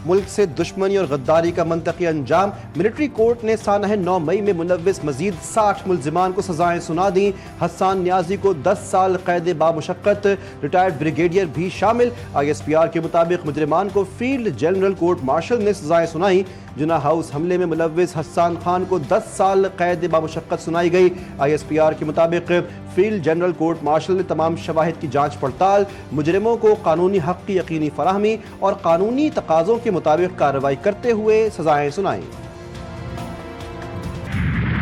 मुल्क से दुश्मनी और गद्दारी का मंतकी अंजाम। मिलिट्री कोर्ट ने सानह 9 मई में मुलव्विस मजीद 60 मुल्जिमान को सजाएं सुना दी। हसन न्याजी को 10 साल कैद बामुशक्कत, रिटायर्ड ब्रिगेडियर भी शामिल। ISPR के मुताबिक मुजरिमान को फील्ड जनरल कोर्ट मार्शल ने सजाएं सुनाई। जुना हाउस हमले में मुलव्विस हसन खान को 10 साल कैद बामुशक्कत सुनाई गई। ISPR के मुताबिक फील्ड जनरल कोर्ट मार्शल ने तमाम शवाहिद की जांच पड़ताल, मुजरिमों को कानूनी हक की यकीनी फराहमी और कानूनी तकाज़ों के मुताबिक कार्रवाई करते हुए सजाएं सुनाई।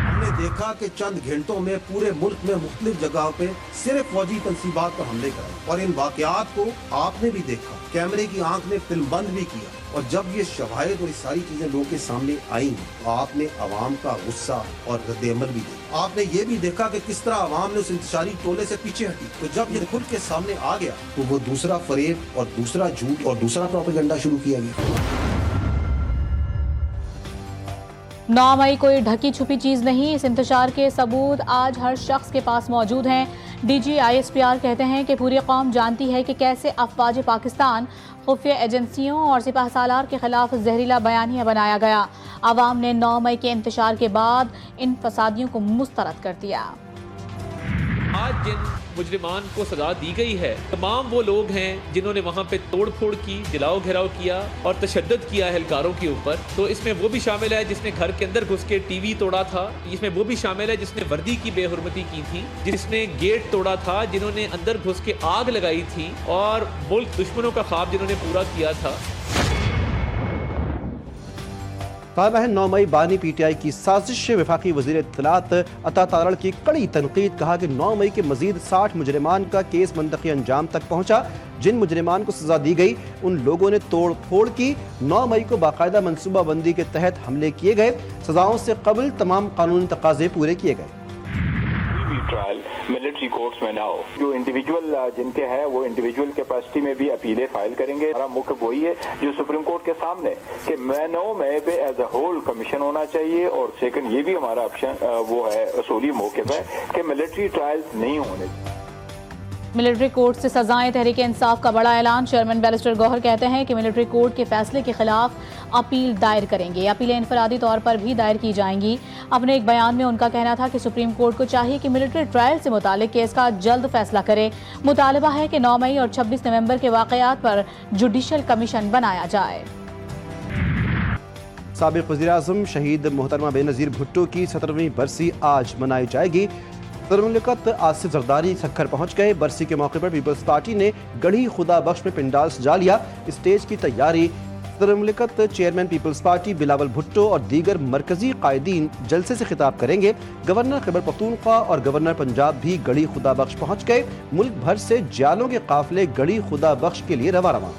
हमने देखा कि चंद घंटों में पूरे मुल्क में मुख्तलिफ जगहों पे सिर्फ फौजी तंसीबात पर हमले कराए और इन वाक़यात को आपने भी देखा, कैमरे की आंख ने फिल्म बंद भी किया। और जब ये शवाहिद और ये सारी चीजें लोगों के सामने आई तो आपने अवाम का गुस्सा और रद्द-ए-अमल भी देखा। आपने ये भी देखा कि किस तरह अवाम ने उस इंतशारी टोले से पीछे हटी। तो जब ये खुद के सामने आ गया तो वो दूसरा फरेब और दूसरा झूठ और दूसरा प्रोपेगेंडा शुरू किया गया। 9 मई कोई ढकी छुपी चीज़ नहीं, इस इंतशार के सबूत आज हर शख्स के पास मौजूद हैं। DG ISPR कहते हैं कि पूरी कौम जानती है कि कैसे अफवाज पाकिस्तान, खुफिया एजेंसियों और सिपाह सालार के खिलाफ जहरीला बयानिया बनाया गया। आवाम ने 9 मई के इंतशार के बाद इन फसादियों को मुस्तरद कर दिया। आज जिन मुजरिमान को सजा दी गई है, तमाम वो लोग हैं जिन्होंने वहाँ पे तोड़ फोड़ की, जलाओ घेराव किया और तशद्दुद किया एहलकारों के ऊपर। तो इसमें वो भी शामिल है जिसने घर के अंदर घुस के TV तोड़ा था, इसमें वो भी शामिल है जिसने वर्दी की बेहुरमती की थी, जिसने गेट तोड़ा था, जिन्होंने अंदर घुस के आग लगाई थी और मुल्क दुश्मनों का ख्वाब जिन्होंने पूरा किया था। ताबा 9 मई बानी PTI की साजिश। वफाकी वज़ीर इत्तलात अता तारड़ की कड़ी तनकीद, कहा कि 9 मई के मजीद 60 मुजरिमान का केस मंतकी अंजाम तक पहुँचा। जिन मुजरिमान को सजा दी गई उन लोगों ने तोड़ फोड़ की। 9 मई को बाकायदा मनसूबा बंदी के तहत हमले किए गए। सजाओं से कबल तमाम कानूनी तकाजे पूरे किए गए। ट्रायल मिलिट्री कोर्ट्स में ना हो, जो इंडिविजुअल जिनके हैं वो इंडिविजुअल कैपेसिटी में भी अपीलें फाइल करेंगे। हमारा मुख्य वही है जो सुप्रीम कोर्ट के सामने कि 9 मई पे एज अ होल कमीशन होना चाहिए। और सेकंड ये भी हमारा ऑप्शन वो है, असूली मौक़िफ़ है कि मिलिट्री ट्रायल्स नहीं होने। मिलिट्री कोर्ट से सजाएं, तहरीक इंसाफ का बड़ा ऐलान। चेयरमैन बैरिस्टर गौहर कहते हैं कि मिलिट्री कोर्ट के फैसले के खिलाफ अपील दायर करेंगे। अपीलें इनफरादी तौर पर भी दायर की जाएंगी। अपने एक बयान में उनका कहना था कि सुप्रीम कोर्ट को चाहिए कि मिलिट्री ट्रायल से मुतालिक केस का जल्द फैसला करे। मुतालबा है कि 9 मई और 26 नवंबर के वाक़यात पर जुडिशल कमीशन बनाया जाए। साबिक़ वज़ीर-ए-आज़म शहीद मोहतरमा बेनज़ीर भुट्टो की 17वीं बरसी आज मनाई जाएगी। सदर मुमलिकत आसिफ ज़रदारी सक्खर पहुँच गए। बरसी के मौके पर पीपल्स पार्टी ने गढ़ी खुदा बख्श में पिंडाल सजा लिया। स्टेज की तैयारी। सदर मुमलिकत चेयरमैन पीपल्स पार्टी बिलावल भुट्टो और दीगर मरकजी कायदीन जलसे से खिताब करेंगे। गवर्नर खैबर पख्तूनख्वा और गवर्नर पंजाब भी गढ़ी खुदा बख्श पहुँच गए। मुल्क भर से जालों के काफिले गढ़ी खुदा बख्श के लिए रवा।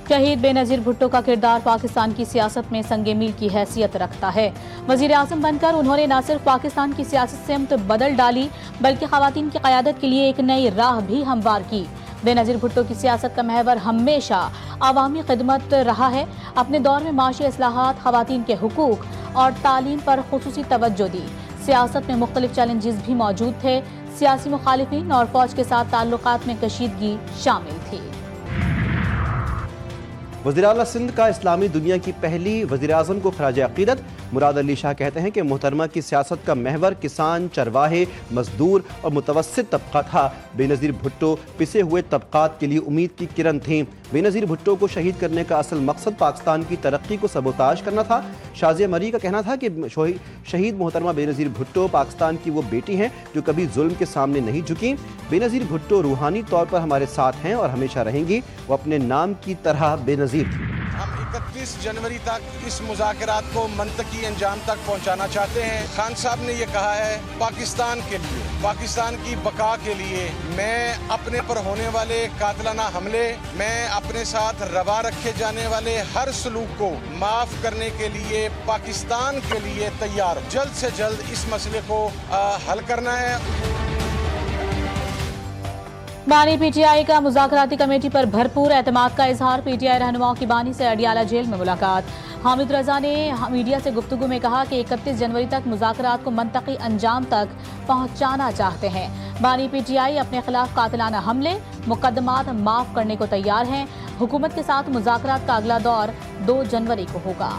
शहीद बेनज़ीर भुट्टो का किरदार पाकिस्तान की सियासत में संगे मील की हैसियत रखता है। वज़ीर आज़म बनकर उन्होंने न सिर्फ पाकिस्तान की सियासत सिमत बदल डाली बल्कि ख़वातीन की क़यादत के लिए एक नई राह भी हमवार की। बेनज़ीर भुट्टो की सियासत का महवर हमेशा अवामी खिदमत रहा है। अपने दौर में माशी इस्लाहात, ख़वातीन के हुकूक और तालीम पर खुसूसी तवज्जो दी। सियासत में मुख्तलिफ चैलेंजेस भी मौजूद थे। सियासी मुखालिफिन और फौज के साथ ताल्लुकात में कशीदगी शामिल थी। वज़ीर आला सिंध का इस्लामी दुनिया की पहली वज़ीर आज़म को खराज अक़ीदत। मुराद अली शाह कहते हैं कि मोहतरमा की सियासत का महवर किसान, चरवाहे, मजदूर और मुतवस्सित तबका था। बेनज़ीर भुट्टो पिसे हुए तबकात के लिए उम्मीद की किरण थीं। बेनज़ीर भुट्टो को शहीद करने का असल मकसद पाकिस्तान की तरक्की को सबोताज करना था। शाज़िया मरी का कहना था कि शहीद मोहतरमा बेनज़ीर भुट्टो पाकिस्तान की वो बेटी हैं जो कभी जुल्म के सामने नहीं झुकी। बेनज़ीर भुट्टो रूहानी तौर पर हमारे साथ हैं और हमेशा रहेंगी। वो अपने नाम की तरह बेनज़ीर थी। हम 31 जनवरी तक इस मुज़ाकरात को मंतकी अंजाम तक पहुंचाना चाहते हैं। खान साहब ने ये कहा है पाकिस्तान के लिए, पाकिस्तान की बका के लिए मैं अपने पर होने वाले कातिलाना हमले, मैं अपने साथ रवा रखे जाने वाले हर सलूक को माफ करने के लिए पाकिस्तान के लिए तैयार, जल्द से जल्द इस मसले को हल करना है। बानी PTI का मुज़ाकराती कमेटी पर भरपूर एतमाद का इजहार। PTI रहनुमाओं की बानी से अडियाला जेल में मुलाकात। हामिद रजा ने मीडिया से गुफ्तगू में कहा कि 31 जनवरी तक मुज़ाकरात को मंतकी अंजाम तक पहुँचाना चाहते हैं। बानी PTI अपने खिलाफ कातिलाना हमले, मुकदमात माफ करने को तैयार हैं। हुकूमत के साथ मुज़ाकरात का अगला दौर 2 जनवरी को होगा।